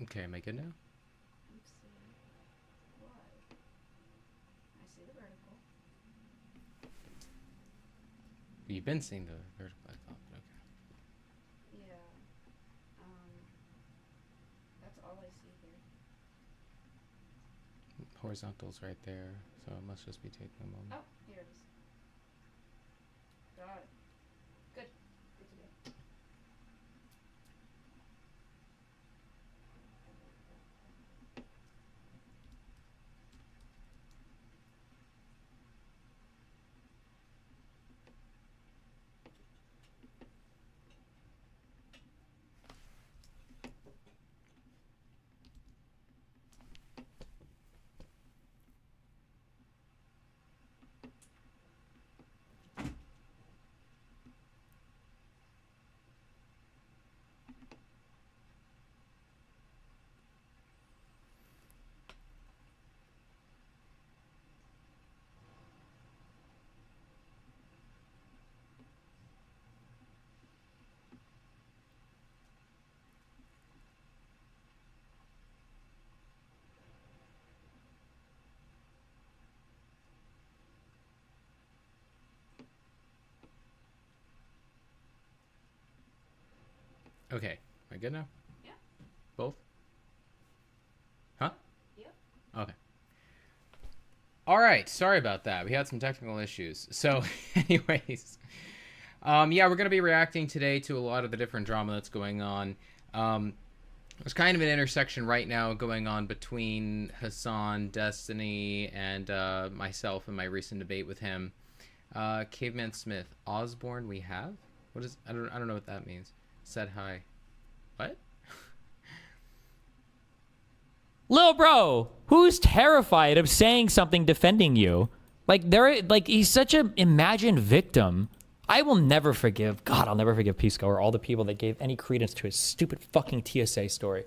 Okay, am I good now? Let's see. Why? I see the vertical. You've been seeing the vertical, I thought. Yeah. Um, that's all I see here. Okay. Horizontal's right there, so it must just be taking a moment. Oh, here it is. Got it. Good. Good to go. Okay, am I good now? Yeah. Both? Huh? Yep. Okay. All right, sorry about that. We had some technical issues. So, anyways, yeah, we're going to be reacting today to a lot of the different drama that's going on. There's kind of an intersection right now going on between Hassan, Destiny, and myself in my recent debate with him. Caveman Smith, Osborne, we have? What is? I don't know what that means. Said hi. What? Lil bro, who's terrified of saying something defending you? Like he's such an imagined victim. I will never forgive, God, I'll never forgive Pisco or all the people that gave any credence to his stupid fucking TSA story.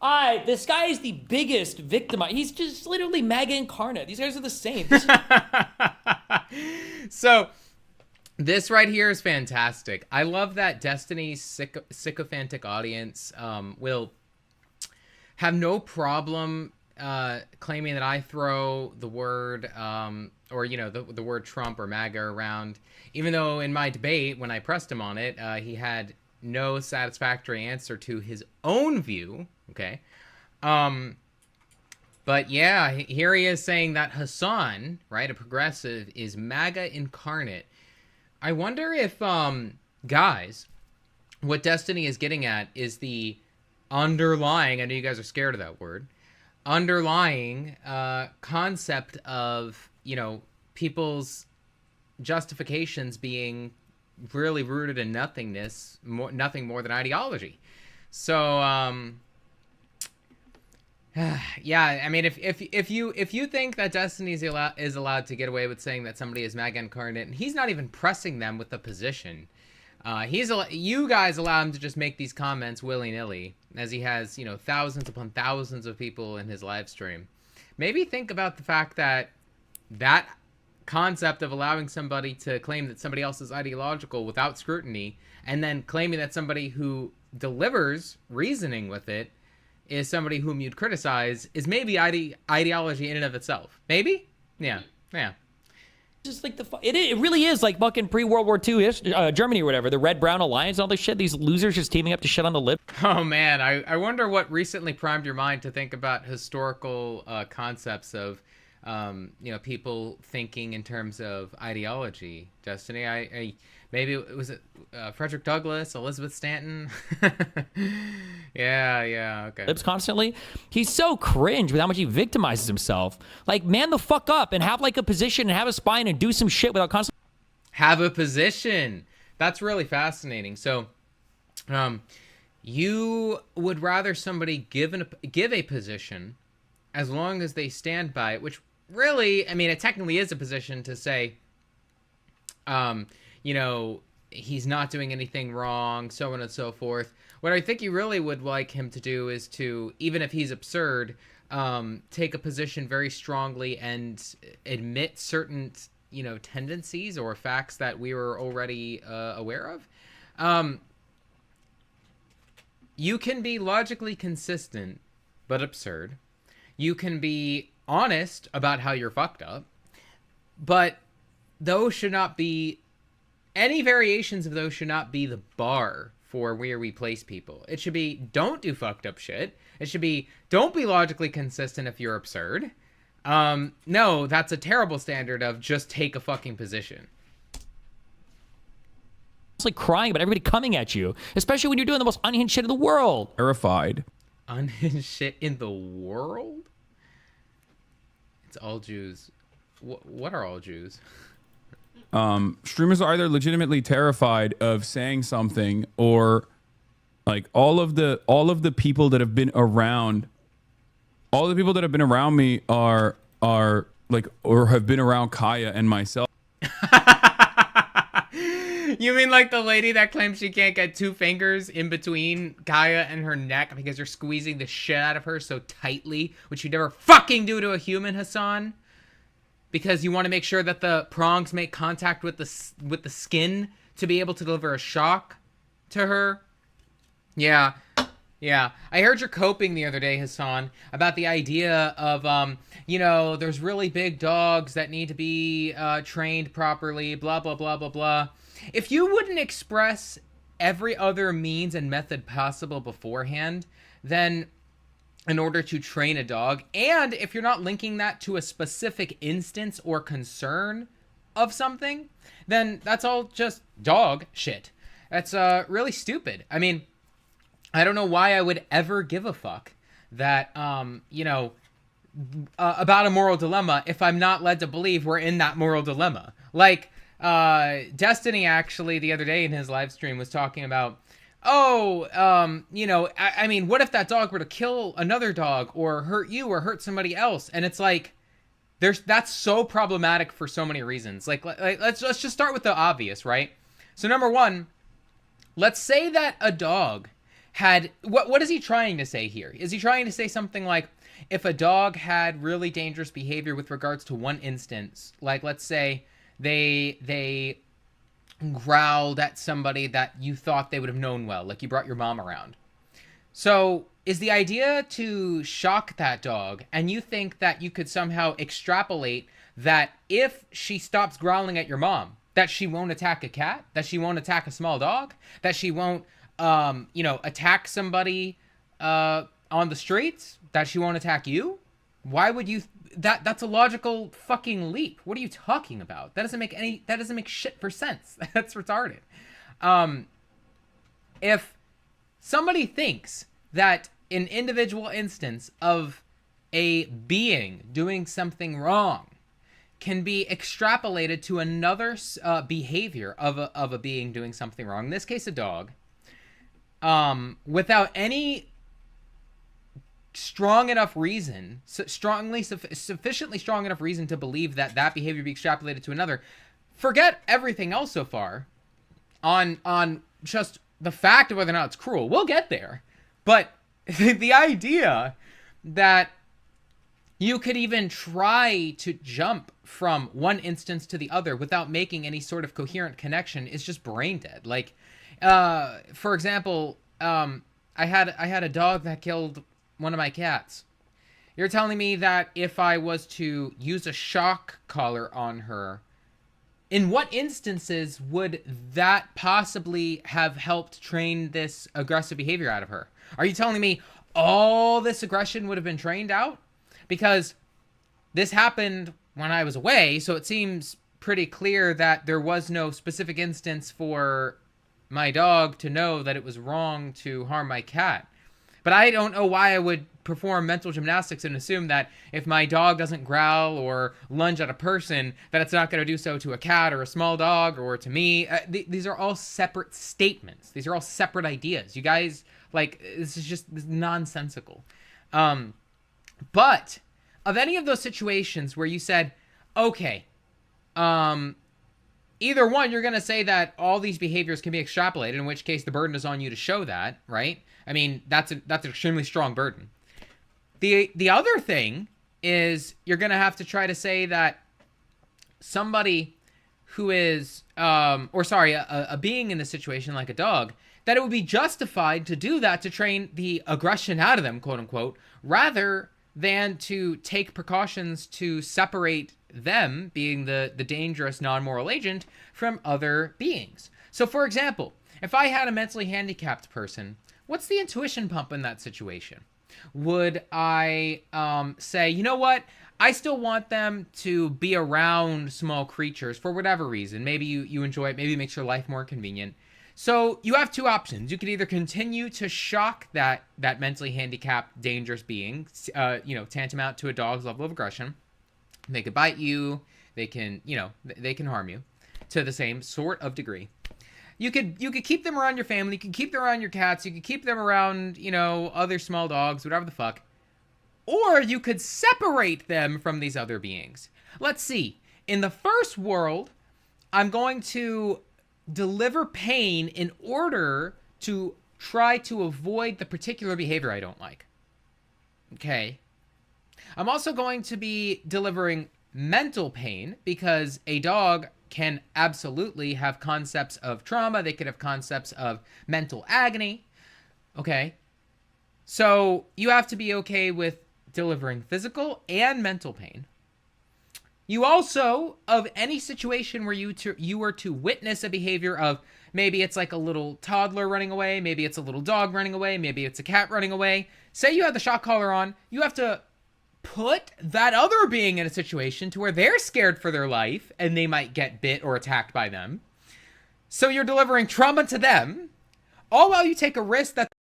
This guy is the biggest victim. He's just literally MAGA incarnate. These guys are the same. So, this right here is fantastic. I love that Destiny's sycophantic audience will have no problem claiming that I throw the word or the word Trump or MAGA around, even though in my debate when I pressed him on it, he had no satisfactory answer to his own view. Okay, but yeah, here he is saying that Hassan, right, a progressive, is MAGA incarnate. I wonder if guys, what Destiny is getting at is the underlying, I know you guys are scared of that word, underlying concept of, people's justifications being really rooted in nothingness, nothing more than ideology. So, yeah, I mean, if you think that Destiny is allowed to get away with saying that somebody is MAGA incarnate, and he's not even pressing them with a position, you guys allow him to just make these comments willy-nilly, as he has, thousands upon thousands of people in his live stream. Maybe think about the fact that that concept of allowing somebody to claim that somebody else is ideological without scrutiny, and then claiming that somebody who delivers reasoning with it is somebody whom you'd criticize, is maybe ideology in and of itself. Maybe? Yeah. Just like it really is like fucking pre-World War II Germany or whatever, the Red Brown Alliance and all this shit. These losers just teaming up to shit on the lib. Oh man, I wonder what recently primed your mind to think about historical concepts of people thinking in terms of ideology. Destiny, I maybe it was Frederick Douglass, Elizabeth Stanton. yeah, okay. Libs constantly. He's so cringe with how much he victimizes himself. Like, man the fuck up and have like a position and have a spine and do some shit without constantly have a position. That's really fascinating. So, you would rather somebody give a position as long as they stand by it, which really, I mean, it technically is a position to say, he's not doing anything wrong, so on and so forth. What I think you really would like him to do is to, even if he's absurd, take a position very strongly and admit certain, tendencies or facts that we were already aware of. You can be logically consistent but absurd. You can be honest about how you're fucked up, but those should not be, any variations of those should not be the bar for where we place people. It should be, don't do fucked up shit. It should be, don't be logically consistent if you're absurd. No, that's a terrible standard of just take a fucking position. It's like crying about everybody coming at you, especially when you're doing the most unhinged shit in the world. Terrified. Unhinged shit in the world? It's all Jews. What are all Jews? Streamers are either legitimately terrified of saying something, or like all of the people that have been around, all the people that have been around me are like, or have been around Kaya and myself. You mean like the lady that claims she can't get 2 fingers in between Kaya and her neck because you're squeezing the shit out of her so tightly, which you never fucking do to a human, Hassan? Because you want to make sure that the prongs make contact with the skin to be able to deliver a shock to her? Yeah. Yeah. I heard your coping the other day, Hassan, about the idea of, you know, there's really big dogs that need to be trained properly, blah, blah, blah, blah, blah. If you wouldn't express every other means and method possible beforehand, then in order to train a dog, and if you're not linking that to a specific instance or concern of something, then that's all just dog shit. That's really stupid. I mean, I don't know why I would ever give a fuck that, you know, about a moral dilemma if I'm not led to believe we're in that moral dilemma. Like, Destiny actually the other day in his live stream was talking about, you know, I mean, what if that dog were to kill another dog or hurt you or hurt somebody else? And it's like, that's so problematic for so many reasons. Like let's just start with the obvious, right? So number one, let's say that a dog had, what is he trying to say here? Is he trying to say something like, if a dog had really dangerous behavior with regards to one instance, like let's say they growled at somebody that you thought they would have known well, like you brought your mom around. So is the idea to shock that dog, and you think that you could somehow extrapolate that if she stops growling at your mom, that she won't attack a cat, that she won't attack a small dog, that she won't, you know, attack somebody on the streets, that she won't attack you? Why would you? That's a logical fucking leap. What are you talking about? That doesn't make shit for sense. That's retarded. If somebody thinks that an individual instance of a being doing something wrong can be extrapolated to another behavior of a being doing something wrong, in this case a dog, without any strong enough reason, sufficiently strong enough reason to believe that that behavior be extrapolated to another, forget everything else so far on just the fact of whether or not it's cruel. We'll get there. But the idea that you could even try to jump from one instance to the other without making any sort of coherent connection is just brain dead. Like, for example, I had a dog that killed one of my cats. You're telling me that if I was to use a shock collar on her, in what instances would that possibly have helped train this aggressive behavior out of her? Are you telling me all this aggression would have been trained out? Because this happened when I was away, so it seems pretty clear that there was no specific instance for my dog to know that it was wrong to harm my cat. But I don't know why I would perform mental gymnastics and assume that if my dog doesn't growl or lunge at a person, that it's not going to do so to a cat or a small dog or to me. These are all separate statements. These are all separate ideas. You guys, like, this is just nonsensical. But of any of those situations where you said, okay, either one, you're going to say that all these behaviors can be extrapolated, in which case the burden is on you to show that, right? I mean, that's an extremely strong burden. The other thing is you're going to have to try to say that somebody who is, a being in the situation like a dog, that it would be justified to do that to train the aggression out of them, quote unquote, rather than to take precautions to separate them, being the dangerous non-moral agent, from other beings. So, for example, if I had a mentally handicapped person, what's the intuition pump in that situation? Would I say, you know what? I still want them to be around small creatures for whatever reason. Maybe you enjoy it. Maybe it makes your life more convenient. So you have two options. You could either continue to shock that mentally handicapped, dangerous being, tantamount to a dog's level of aggression. They could bite you. They can, they can harm you to the same sort of degree. You could keep them around your family. You could keep them around your cats. You could keep them around, other small dogs, whatever the fuck. Or you could separate them from these other beings. Let's see. In the first world, I'm going to deliver pain in order to try to avoid the particular behavior I don't like. Okay. I'm also going to be delivering mental pain because a dog can absolutely have concepts of trauma. They could have concepts of mental agony. Okay. So you have to be okay with delivering physical and mental pain. You also, of any situation where you were to witness a behavior of, maybe it's like a little toddler running away, maybe it's a little dog running away, maybe it's a cat running away. Say you have the shock collar on, you have to put that other being in a situation to where they're scared for their life and they might get bit or attacked by them. So you're delivering trauma to them, all while you take a risk that